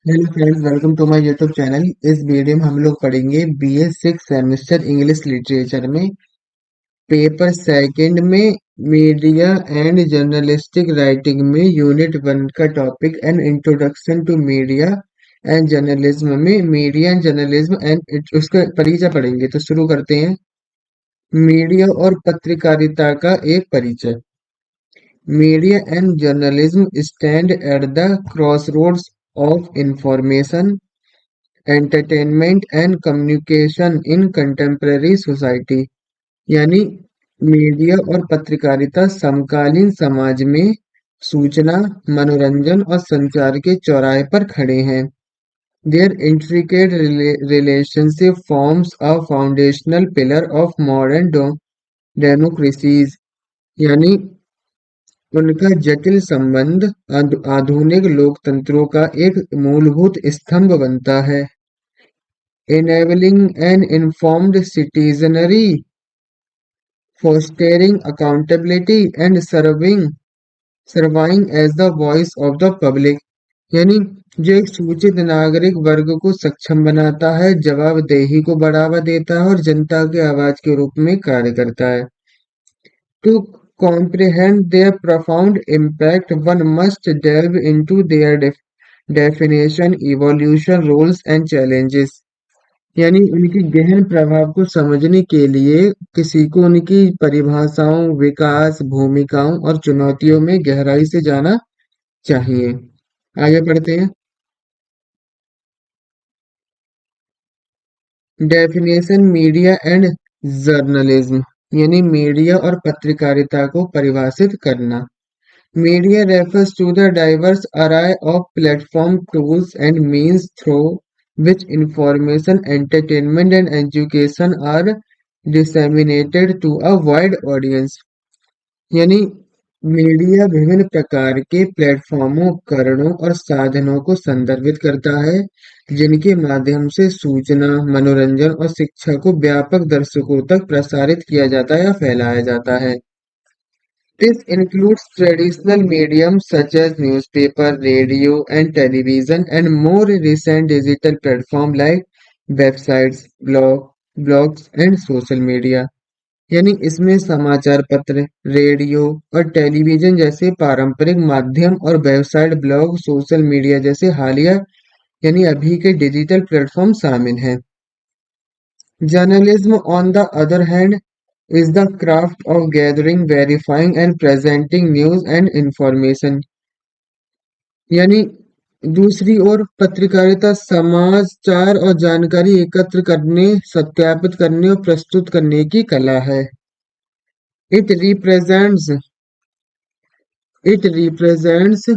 Hello friends, welcome to my YouTube channel. इस video में हम लोग पढ़ेंगे BA six semester English literature में पेपर सेकंड में मीडिया एंड जर्नलिस्टिक राइटिंग में यूनिट वन का topic and introduction to media and journalism में मीडिया एंड जर्नलिज्म एंड उसका परिचय पढ़ेंगे। तो शुरू करते हैं। मीडिया और पत्रकारिता का एक परिचय। Media and journalism stand at the crossroads of information, entertainment and communication in contemporary society. यानी मीडिया और पत्रकारिता समकालीन समाज में सूचना, मनोरंजन और संचार के चौराहे पर खड़े हैं। Their intricate relationship forms a foundational pillar of modern democracies। यानी उनका जटिल संबंध आधुनिक लोकतंत्रों का एक मूलभूत स्तंभ बनता है। Enabling an informed citizenry, fostering accountability and serving as the voice of the public। यानी जो एक सूचित नागरिक वर्ग को सक्षम बनाता है, जवाबदेही को बढ़ावा देता है और जनता की आवाज के रूप में कार्य करता है। To comprehend their profound impact, one must delve into their definition, evolution, roles and challenges। यानी उनकी गहन प्रभाव को समझने के लिए किसी को उनकी परिभाषाओं, विकास, भूमिकाओं और चुनौतियों में गहराई से जाना चाहिए। आगे पढ़ते हैं। Definition media and journalism. यानी मीडिया और पत्रकारिता को परिभाषित करना। Media refers to the diverse array of platform tools and means through which information, entertainment and education are disseminated to a wide audience। यानी मीडिया विभिन्न प्रकार के प्लेटफॉर्मों, उपकरणों और साधनों को संदर्भित करता है जिनके माध्यम से सूचना, मनोरंजन और शिक्षा को व्यापक दर्शकों तक प्रसारित किया जाता है या फैलाया जाता है। This includes traditional mediums such as newspaper, radio, and television, and more recent digital platforms like websites, blogs, and social media। यानी इसमें समाचार पत्र, रेडियो और टेलीविजन जैसे पारंपरिक माध्यम और वेबसाइट, ब्लॉग, सोशल मीडिया जैसे हालिया यानी अभी के डिजिटल प्लेटफॉर्म शामिल हैं। Journalism, on the other hand, is the craft of gathering, verifying and presenting news and information। यानी दूसरी ओर पत्रकारिता समाचार और जानकारी एकत्र करने, सत्यापित करने और प्रस्तुत करने की कला है। It represents it represents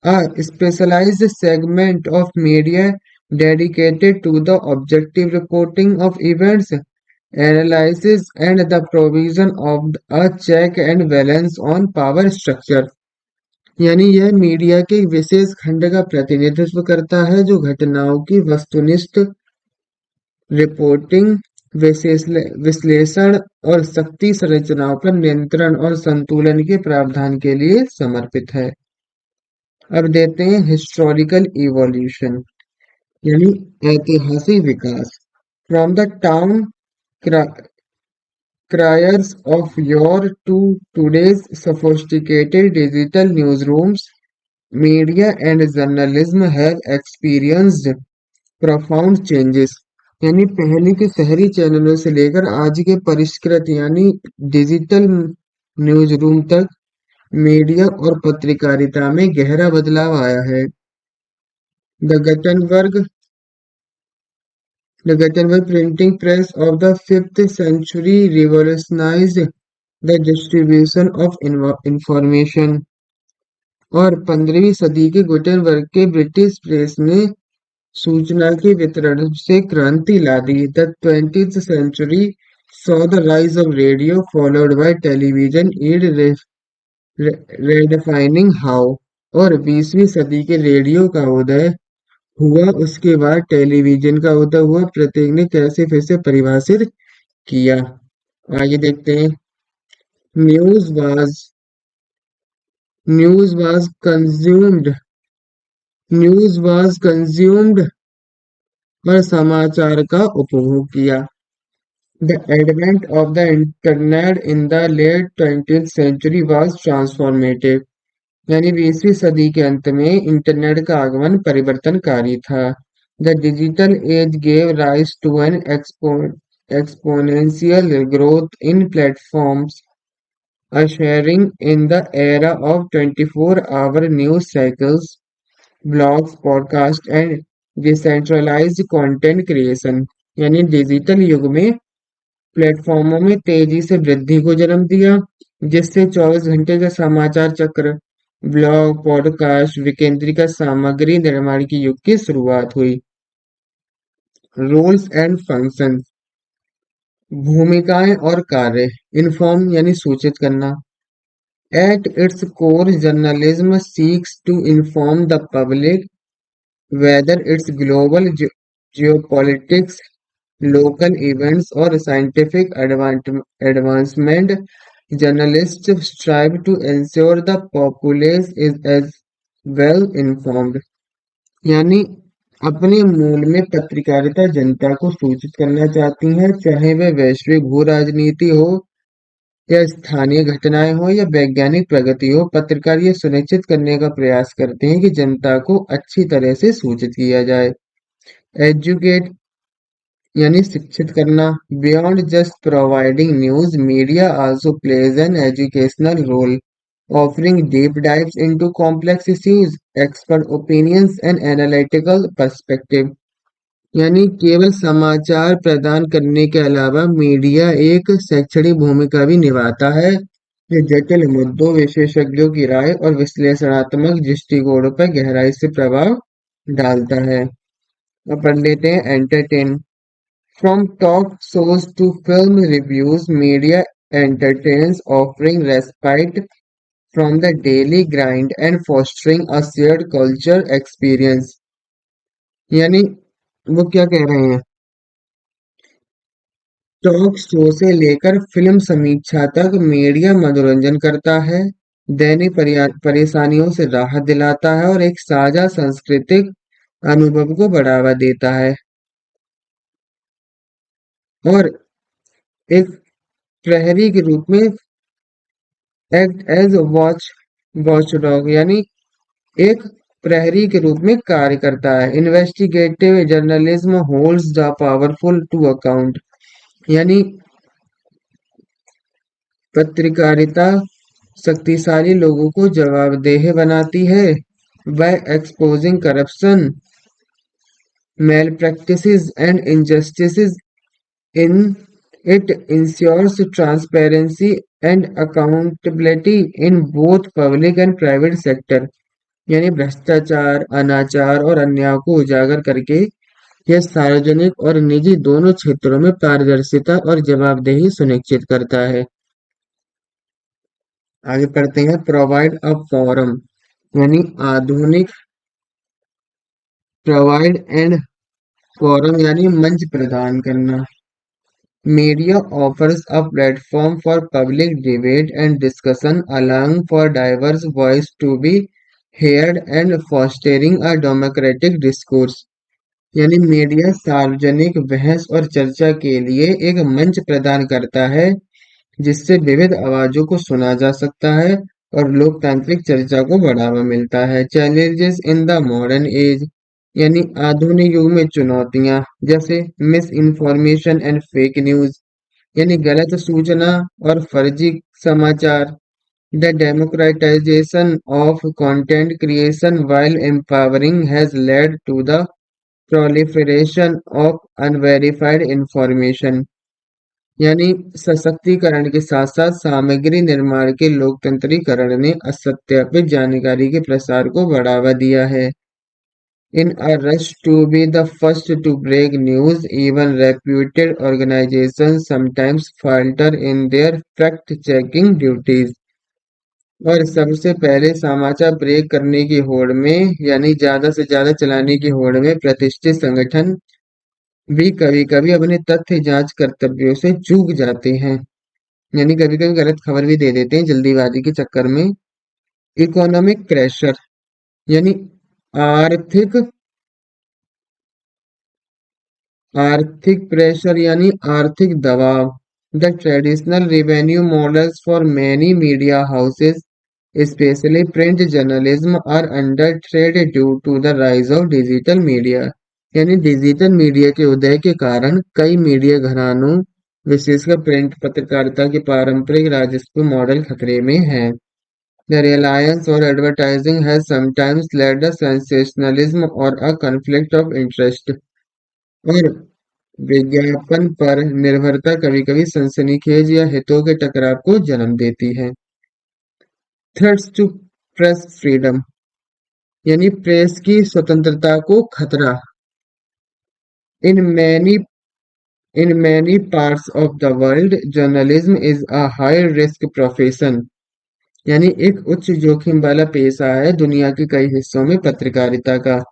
a specialized segment of media dedicated to the objective reporting of events, analysis and the provision of a check and balance on power structure। यानी यह मीडिया के एक विशेष खंड का प्रतिनिधित्व करता है जो घटनाओं की वस्तुनिष्ठ रिपोर्टिंग, विश्लेषण और शक्ति संरचनाओं पर नियंत्रण और संतुलन के प्रावधान के लिए समर्पित है। अब देते हैं हिस्टोरिकल इवोल्यूशन यानी ऐतिहासिक विकास। From the town criers of yore to today's sophisticated digital newsrooms, media and journalism have experienced profound changes। यानी पहले के शहरी चैनलों से लेकर आज के परिष्कृत यानी डिजिटल न्यूज रूम तक मीडिया और पत्रकारिता में गहरा बदलाव आया है। The Gutenberg The Gutenberg printing press of the 5th century revolutionized the distribution of information। और 15वीं सदी के गुटेनबर्ग के ब्रिटिश प्रेस ने सूचना के वितरण से क्रांति ला दी। The 20th century saw the rise of radio followed by television aid redefining how। और 20वीं सदी के रेडियो का उदय हुआ, उसके बाद टेलीविजन का उदय हुआ, प्रत्येक ने कैसे फिर से परिभाषित किया। आगे देखते हैं। News was news was consumed news was consumed और समाचार का उपभोग किया। The advent of the internet in the late 20th century was transformative. यानी 20वीं सदी के अंत में इंटरनेट का आगमन परिवर्तनकारी था। The digital age gave rise to an exponential growth in platforms, ushering in the era of 24-hour news cycles, blogs, podcasts, and decentralized content creation. यानी डिजिटल युग में प्लेटफॉर्मों में तेजी से वृद्धि को जन्म दिया, जिससे 24 घंटे का समाचार चक्र, ब्लॉग, पॉडकास्ट, विकेंद्रीकृत सामग्री निर्माण की युग की शुरुआत हुई। रोल्स एंड फंक्शंस, भूमिकाएं और कार्य। इन्फॉर्म यानी सूचित करना। At its core, journalism seeks to inform the public, whether it's global geopolitics, local events, or scientific advancement. Journalists strive to ensure the populace is as well informed. यानी अपने मूल में पत्रकारिता जनता को सूचित करना चाहती है, चाहे वह वैश्विक भू राजनीति हो या स्थानीय घटनाएं हो या वैज्ञानिक प्रगति हो। पत्रकार ये सुनिश्चित करने का प्रयास करते हैं कि जनता को अच्छी तरह से सूचित किया जाए। एजुकेट यानी शिक्षित करना। Beyond just providing news, media also plays an educational role, offering deep dives into complex issues, expert opinions and analytical perspective। यानी केवल समाचार प्रदान करने के अलावा मीडिया एक शैक्षणिक भूमिका भी निभाता है, जो जटिल मुद्दों, विशेषज्ञों की राय और विश्लेषणात्मक दृष्टिकोणों पर गहराई से प्रभाव डालता है। अब पढ़ लेते हैं entertain. From talk shows to film reviews, media entertains, offering respite from the daily grind and fostering a shared culture experience। यानी वो क्या कह रहे हैं, टॉक शो से लेकर फिल्म समीक्षा तक मीडिया मनोरंजन करता है, दैनिक परेशानियों से राहत दिलाता है और एक साझा सांस्कृतिक अनुभव को बढ़ावा देता है। और एक प्रहरी के रूप में एक्ट एज वॉचडॉग, यानी एक प्रहरी के रूप में कार्य करता है। Investigative journalism holds the powerful to account. यानी पत्रकारिता शक्तिशाली लोगों को जवाबदेह बनाती है। By exposing corruption, malpractices and injustices in it ensures transparency and accountability in both public and private sector। यानी भ्रष्टाचार, अनाचार और अन्याय को उजागर करके यह सार्वजनिक और निजी दोनों क्षेत्रों में पारदर्शिता और जवाबदेही सुनिश्चित करता है। आगे पढ़ते हैं प्रोवाइड अ फोरम, यानी आधुनिक प्रोवाइड एंड फोरम यानी मंच प्रदान करना। Media offers a platform for public debate and discussion, allowing for diverse voices to be heard and fostering a democratic discourse। यानी मीडिया सार्वजनिक बहस और चर्चा के लिए एक मंच प्रदान करता है, जिससे विविध आवाजों को सुना जा सकता है और लोकतांत्रिक चर्चा को बढ़ावा मिलता है। Challenges in the modern age, यानी आधुनिक युग में चुनौतियां, जैसे miss information and fake news, यानी गलत सूचना और फर्जी समाचार। The democratisation of content creation while empowering has led to the proliferation of unverified information। यानी सशक्तिकरण के साथ साथ सामग्री निर्माण के लोकतंत्रीकरण ने असत्यापित जानकारी के प्रसार को बढ़ावा दिया है। In a rush to be the first to break news, even reputed organizations sometimes falter in their fact-checking duties। और सबसे पहले समाचार ब्रेक करने की होड़ में, यानी ज्यादा से ज्यादा चलाने की होड़ में प्रतिष्ठित संगठन भी कभी-कभी अपने तथ्य जांच कर्तव्यों से चूक जाते हैं। यानी कभी-कभी गलत खबर भी दे देते हैं जल्दीबाजी के चक्कर में। इकोनॉमिक प्रेशर, यानी आर्थिक आर्थिक प्रेशर यानी आर्थिक दबाव। The traditional revenue models for many media houses specially print journalism are under threat due to the rise of digital media. यानी डिजिटल मीडिया के उदय के कारण कई मीडिया घरानों विशेषकर प्रिंट पत्रकारिता के पारंपरिक राजस्व मॉडल खतरे में है। The reliance on advertising has sometimes led to sensationalism or a conflict of interest। और विज्ञापन पर निर्भरता कभी-कभी सनसनीखेज या हितों के टकराव को जन्म देती है। थ्रेट्स टू प्रेस फ्रीडम यानी प्रेस की स्वतंत्रता को खतरा। In many in many parts of the world journalism is a high risk profession. यानी एक उच्च जोखिम वाला पेशा है दुनिया के कई हिस्सों में पत्रकारिता का।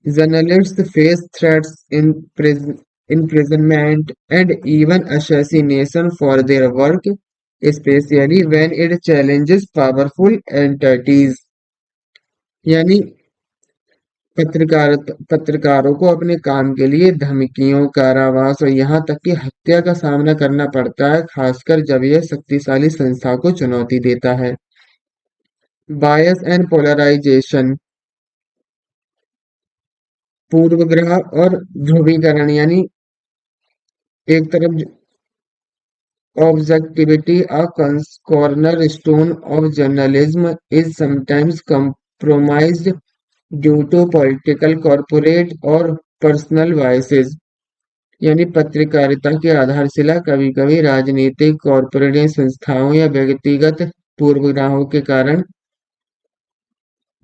Journalists face threats, imprisonment, and even assassination for their work, especially when it challenges powerful entities। यानी पत्रकारों को अपने काम के लिए धमकियों, कारावास और यहाँ तक कि हत्या का सामना करना पड़ता है, खासकर जब यह शक्तिशाली संस्था को चुनौती देता है। बायस एंड पोलराइजेशन पूर्वग्रह और ध्रुवीकरण यानी एक तरफ objectivity, a cornerstone of journalism, is sometimes compromised due to political, corporate और personal biases। यानी पत्रकारिता की आधारशिला कभी-कभी राजनीतिक, कॉरपोरेट संस्थाओं या व्यक्तिगत पूर्वग्रहों के कारण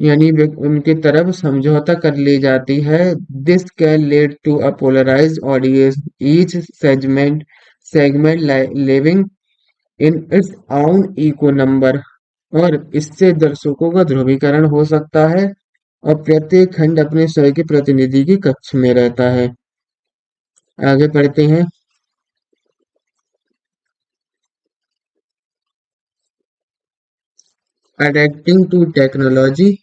यानी उनकी तरफ समझौता कर ली जाती है। This can lead to a polarised audience, each segment living in its own echo number. और इससे दर्शकों का ध्रुवीकरण हो सकता है और प्रत्येक खंड अपने स्वयं के प्रतिनिधि के कक्ष में रहता है। आगे पढ़ते हैं। अडेप्टिंग टू टेक्नोलॉजी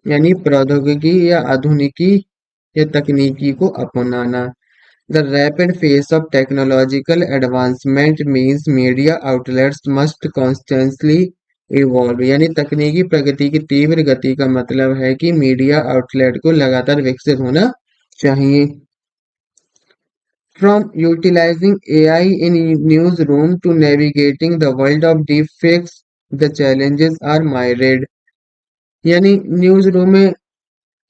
यानी प्रौद्योगिकी या आधुनिकी या तकनीकी को अपनाना। The rapid pace of technological advancement means media outlets must constantly evolve। यानी तकनीकी प्रगति की तीव्र गति का मतलब है कि मीडिया आउटलेट को लगातार विकसित होना चाहिए। From utilizing AI in newsroom to navigating the world of deepfakes, the challenges are myriad। यानी न्यूज रूम में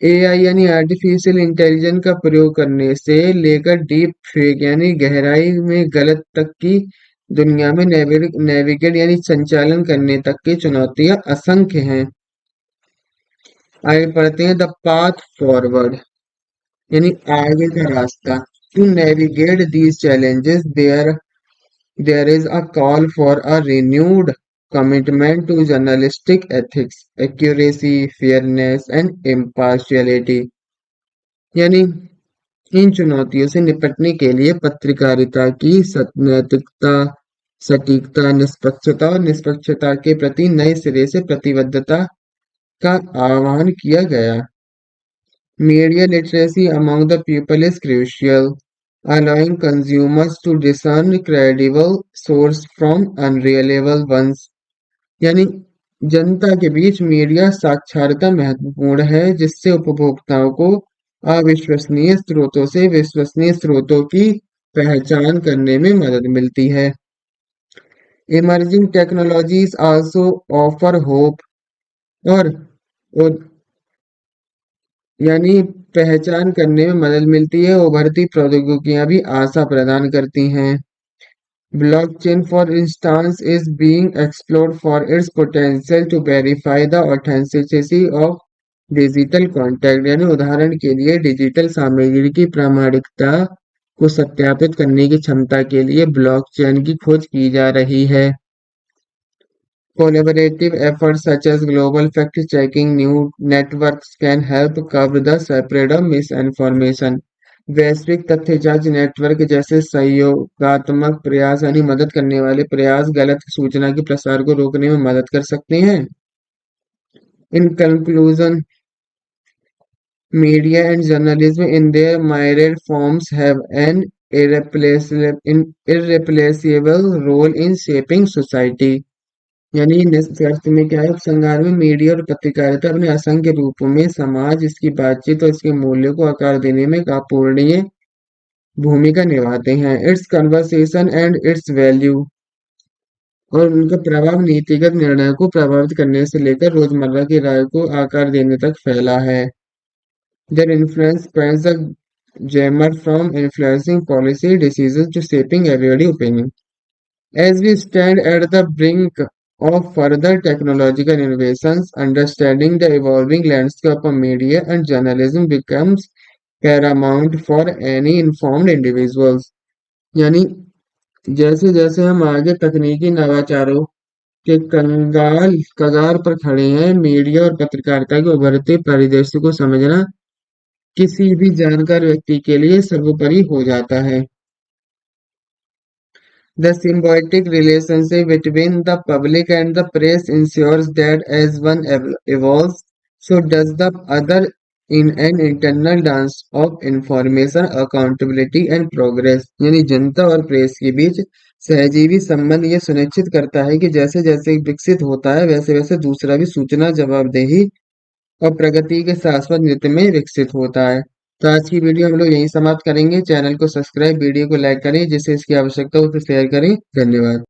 एआई यानी आर्टिफिशियल इंटेलिजेंस का प्रयोग करने से लेकर डीप फेक यानी गहराई में गलत तक की दुनिया में नेविगेट यानी संचालन करने तक की चुनौतियां असंख्य हैं। आगे पढ़ते हैं। द पाथ फॉरवर्ड यानी आगे का रास्ता। To navigate these challenges there is a call for a renewed commitment to journalistic ethics, accuracy, fairness and impartiality। यानी इन चुनौतियों से निपटने के लिए पत्रकारिता की नैतिकता, सटीकता, निष्पक्षता और निष्पक्षता के प्रति नए सिरे से प्रतिबद्धता का आह्वान किया गया। Media literacy among the people is crucial, allowing consumers to discern credible sources from unreliable ones। यानी जनता के बीच मीडिया साक्षरता महत्वपूर्ण है जिससे उपभोक्ताओं को अविश्वसनीय स्रोतों से विश्वसनीय स्रोतों की पहचान करने में मदद मिलती है। Emerging technologies also offer hope और यानी पहचान करने में मदद मिलती है। उभरती प्रौद्योगिकियां भी आशा प्रदान करती हैं। Blockchain, for instance, is being explored for its potential to verify the authenticity of digital content। यानी उदाहरण के लिए डिजिटल सामग्री की प्रामाणिकता को सत्यापित करने की क्षमता के लिए ब्लॉकचेन की खोज की जा रही है। Collaborative efforts such as global fact-checking new networks can help curb the spread of misinformation। वैश्विक तथ्य जांच नेटवर्क जैसे सहयोगात्मक प्रयास यानी मदद करने वाले प्रयास गलत सूचना के प्रसार को रोकने में मदद कर सकते हैं। In conclusion Media and journalism in their myriad forms have an irreplaceable role in shaping society. यानी निष्कर्ष में क्या है, उपसंहार में मीडिया और पत्रकारिता अपने असंख्य रूपों में समाज, इसकी बातचीत और इसके मूल्यों को आकार देने में एक अपूरणीय भूमिका निभाते हैं। It's conversation and it's value और उनका प्रभाव नीतिगत निर्णयों को प्रभावित करने से लेकर रोजमर्रा की राय को आकार देने तक फैला है। Their influence spans the gamut from influencing policy decisions to shaping everyday opinion. As we stand at the brink of further technological innovations, understanding the evolving landscape of media and journalism becomes paramount for any informed individuals. यानी जैसे जैसे हम आगे तकनीकी नवाचारों के कंगाल कगार पर खड़े हैं, मीडिया और पत्रकारिता के उभरते परिदृश्य को समझना किसी भी जानकार व्यक्ति के लिए सर्वोपरि हो जाता है। The symbiotic relationship between the public and the press ensures that as one evolves, so does the other in an internal dance of information, accountability and progress। यानी जनता और प्रेस के बीच सहजीवी संबंध ये सुनिश्चित करता है कि जैसे जैसे विकसित होता है, वैसे वैसे दूसरा भी सूचना, जवाबदेही और प्रगति के शाश्वत नृत्य में विकसित होता है। तो आज की वीडियो हम लोग यहीं समाप्त करेंगे। चैनल को सब्सक्राइब, वीडियो को लाइक करें, जिसे इसकी आवश्यकता हो उसे शेयर करें। धन्यवाद।